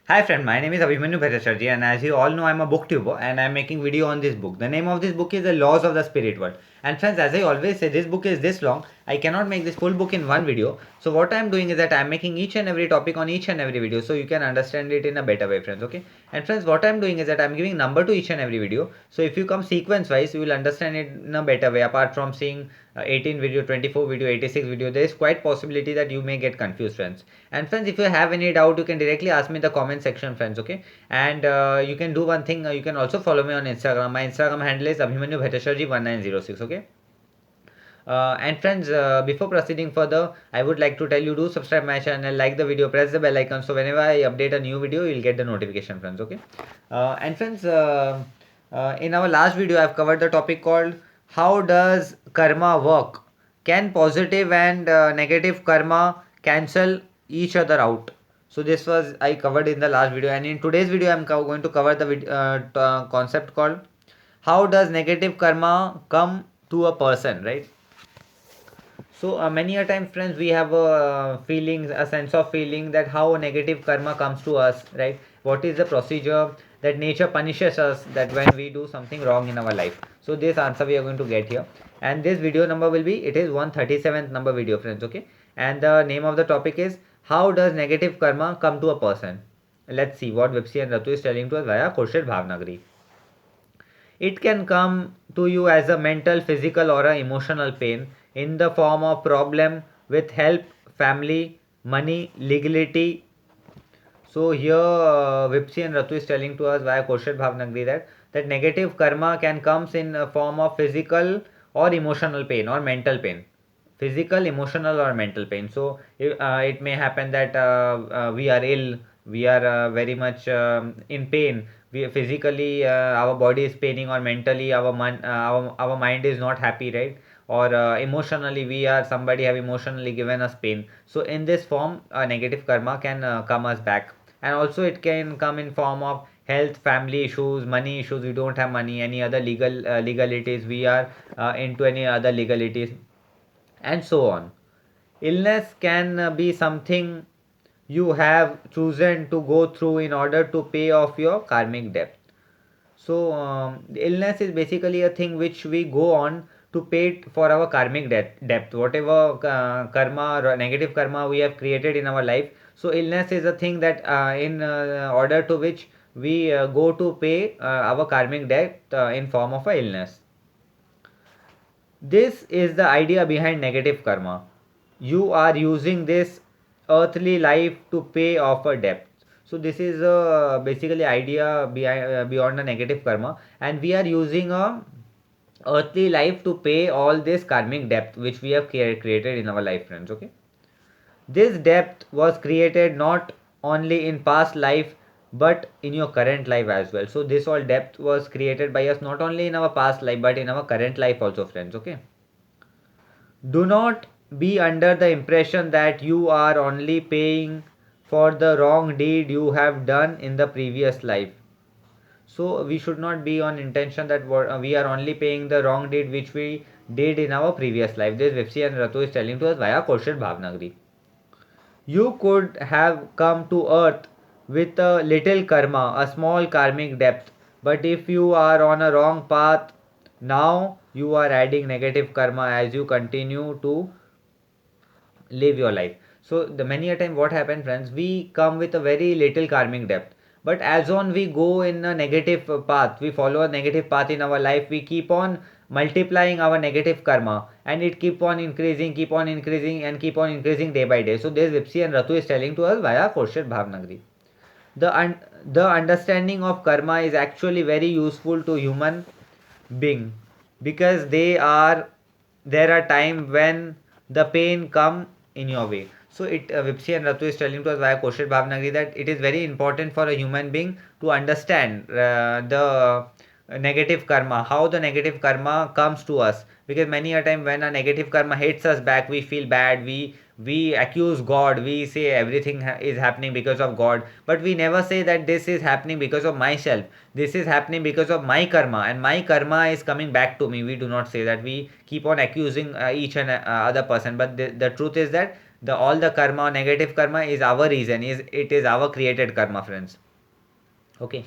Hi friend, my name is Abhimanyu Bhattacharjee and as you all know I'm a booktuber and I'm making video on this book. The name of this book is The Laws of the Spirit World. And friends, as I always say, this book is this long. I cannot make this full book in one video. So what I'm doing is that I'm making each and every topic on each and every video so you can understand it in a better way, friends. Okay. And friends, what I'm doing is that I'm giving number to each and every video. So if you come sequence wise, you will understand it in a better way. Apart from seeing 18 video, 24 video, 86 video, there is quite possibility that you may get confused, friends. And friends, if you have any doubt, you can directly ask me in the comment section, friends. Okay. And you can do one thing. You can also follow me on Instagram. My Instagram handle is Abhimanyu Bhattacharjee 1906. Okay. And friends, before proceeding further, I would like to tell you, do subscribe my channel, like the video, press the bell icon, so whenever I update a new video, you'll get the notification, friends. Okay. And friends, in our last video, I've covered the topic called how does karma work? Can positive and negative karma cancel each other out? So this was I covered in the last video, and in today's video, I'm going to cover the concept called how does negative karma come to a person, right? So many a time, friends, we have a feeling, a sense of feeling that how negative karma comes to us, right? What is the procedure that nature punishes us that when we do something wrong in our life? So this answer we are going to get here, and this video number will be it is 137th number video, friends. Okay, and the name of the topic is how does negative karma come to a person? Let's see what Vipsi and Ratu is telling to us via Khurshid Bhavnagri. It can come to you as a mental, physical, or a emotional pain in the form of problem with help, family, money, legality. So here Vipsi and Ratu is telling to us via Koshal Bhavnagri that negative karma can comes in a form of physical or emotional pain or mental pain. Physical, emotional, or mental pain. So it may happen that we are ill, we are very much in pain. We physically our body is paining, or mentally our mind is not happy, right? Or emotionally we are somebody have emotionally given us pain. So in this form, negative karma can come us back, and also it can come in form of health, family issues, money issues. We don't have money, any other legalities, we are into any other legalities, and so on. Illness can be something you have chosen to go through in order to pay off your karmic debt. So, illness is basically a thing which we go on to pay for our karmic debt. Whatever karma or negative karma we have created in our life. So, illness is a thing that in order to which we go to pay our karmic debt in form of a illness. This is the idea behind negative karma. You are using this earthly life to pay off a debt. So this is basically idea beyond the negative karma, and we are using a earthly life to pay all this karmic debt which we have created in our life, friends. Okay, this debt was created not only in past life but in your current life as well. So this all debt was created by us not only in our past life but in our current life also, friends. Okay, do not be under the impression that you are only paying for the wrong deed you have done in the previous life. So we should not be on intention that we are only paying the wrong deed which we did in our previous life. This Vipsi and Ratu is telling to us via Kaushal Bhavnagri. You could have come to earth with a little karma, a small karmic depth. But if you are on a wrong path, now you are adding negative karma as you continue to live your life. So the many a time what happens, friends, we come with a very little karmic depth, but as on we go in a negative path, we follow a negative path in our life, we keep on multiplying our negative karma, and it keep on increasing, and keep on increasing day by day. So this Vipsi and Ratu is telling to us via Khurshid Bhavnagri. The understanding of karma is actually very useful to human being, because there are time when the pain come in your way. So it Vipsi and Ratu is telling to us via Koshit Bhavnagri that it is very important for a human being to understand the negative karma, how the negative karma comes to us, because many a time when a negative karma hits us back, we feel bad, we accuse God, we say everything is happening because of God, but we never say that this is happening because of myself, this is happening because of my karma, and my karma is coming back to me. We do not say that, we keep on accusing each and other person, but the truth is that The all the karma, negative karma is our reason, it is our created karma, friends. Okay,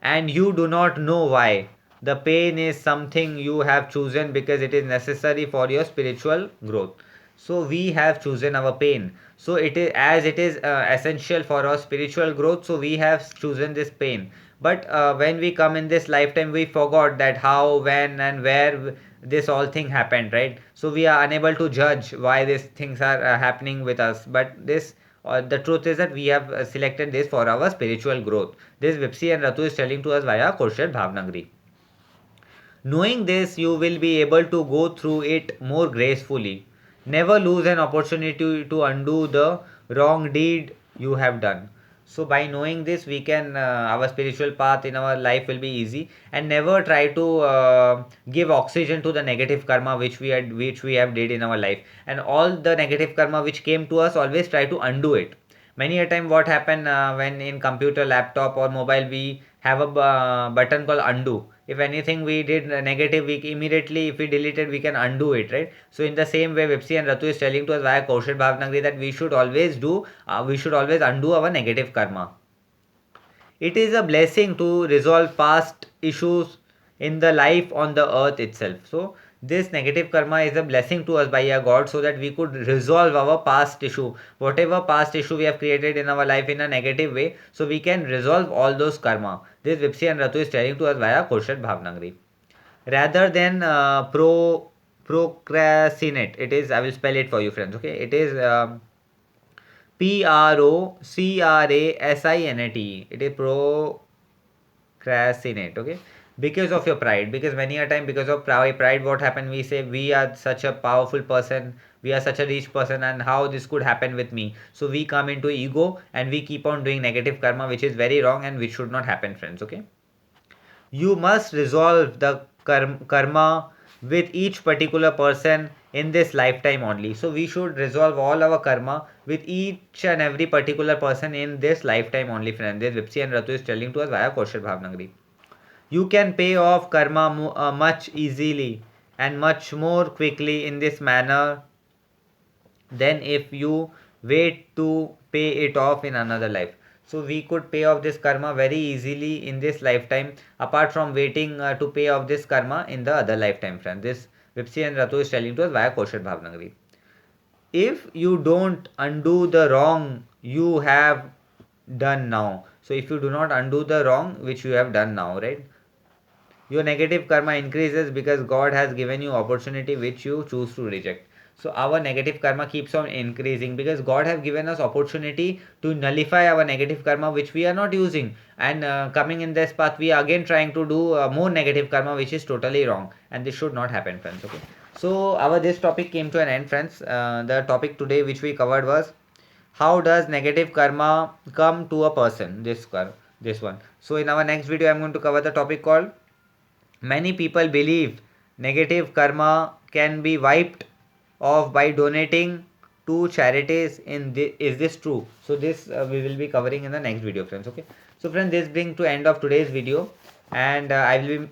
and you do not know why. The pain is something you have chosen because it is necessary for your spiritual growth. So we have chosen our pain, so it is, as it is essential for our spiritual growth, so we have chosen this pain. But when we come in this lifetime, we forgot that how, when and where this all thing happened, right? So we are unable to judge why these things are happening with us. But this the truth is that we have selected this for our spiritual growth. This Vipsi and Ratu is telling to us via Korshed Bhavnagri. Knowing this, you will be able to go through it more gracefully. Never lose an opportunity to undo the wrong deed you have done. So by knowing this, we can our spiritual path in our life will be easy, and never try to give oxygen to the negative karma which we have did in our life, and all the negative karma which came to us, always try to undo it. Many a time what happen when in computer, laptop or mobile we have a button called undo. If anything we did negative, we immediately, if we delete it, we can undo it, right? So in the same way, Vipsi and Ratu is telling to us via Kaushal Bhavnagri that we should always undo our negative karma. It is a blessing to resolve past issues in the life on the earth itself. So this negative karma is a blessing to us by a God, so that we could resolve our past issue. Whatever past issue we have created in our life in a negative way, so we can resolve all those karma. This Vipsi and Ratu is telling to us via Kaushal Bhavnagri. Rather than procrastinate, it is, I will spell it for you, friends. Okay, it is procrastinate. It is procrastinate. Okay, because of your pride. Because many a time, because of pride, what happened? We say we are such a powerful person, we are such a rich person, and how this could happen with me. So we come into ego and we keep on doing negative karma, which is very wrong and which should not happen, friends. Okay, you must resolve the karma with each particular person in this lifetime only. So we should resolve all our karma with each and every particular person in this lifetime only, friend. This Vipsi and Ratu is telling to us via Kaushal Bhavnagri. You can pay off karma much easily and much more quickly in this manner than if you wait to pay it off in another life. So we could pay off this karma very easily in this lifetime, apart from waiting to pay off this karma in the other lifetime, friend. This Vipsi and Ratu is telling to us via Kaushal Bhavnagari. If you don't undo the wrong you have done now, so if you do not undo the wrong which you have done now, right, your negative karma increases because God has given you opportunity which you choose to reject. So our negative karma keeps on increasing because God have given us opportunity to nullify our negative karma which we are not using, and coming in this path we are again trying to do more negative karma which is totally wrong, and this should not happen, friends. Okay, so our this topic came to an end, friends. The topic today which we covered was how does negative karma come to a person, this one. So in our next video I'm going to cover the topic called many people believe negative karma can be wiped off by donating to charities. Is this true? So this we will be covering in the next video, friends. Okay. So friends, this brings to end of today's video, and I will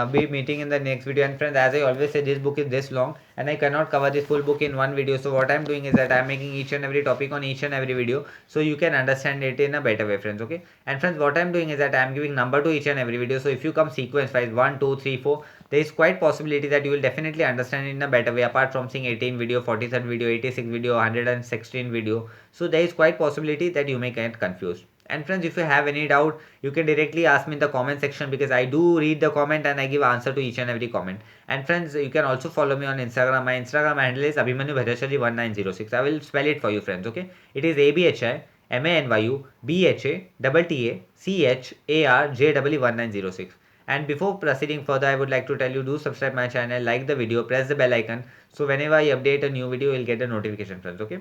be meeting in the next video. And friends, as I always say, this book is this long and I cannot cover this full book in one video. So what I'm doing is that I'm making each and every topic on each and every video, so you can understand it in a better way, friends. Okay. And friends, what I'm doing is that I'm giving number to each and every video. So if you come sequence wise 1 2 3 4, there is quite possibility that you will definitely understand it in a better way, apart from seeing 18 video, 47 video, 86 video, 116 video. So there is quite possibility that you may get confused. And friends, if you have any doubt, you can directly ask me in the comment section, because I do read the comment and I give answer to each and every comment. And friends, you can also follow me on Instagram. My Instagram handle is Abhimanyu Bhattacharjee1906. I will spell it for you, friends. Okay, it is ABHIMANYUBHATTACHARJEE1906. And before proceeding further, I would like to tell you, do subscribe my channel, like the video, press the bell icon, so whenever I update a new video, you'll get a notification, friends. Okay.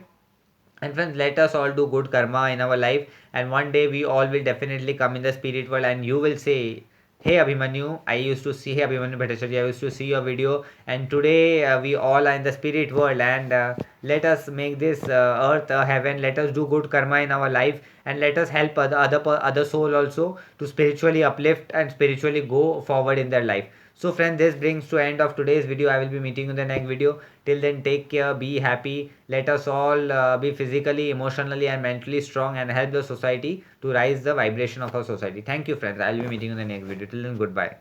And friends, let us all do good karma in our life, and one day we all will definitely come in the spirit world and you will say, hey Abhimanyu, hey Abhimanyu Bhattacharjee, I used to see your video, and today we all are in the spirit world, and let us make this earth a heaven. Let us do good karma in our life, and let us help other soul also to spiritually uplift and spiritually go forward in their life. So friends, this brings to end of today's video. I will be meeting you in the next video. Till then, take care, be happy. Let us all be physically, emotionally and mentally strong and help the society to rise the vibration of our society. Thank you friends. I will be meeting you in the next video. Till then, goodbye.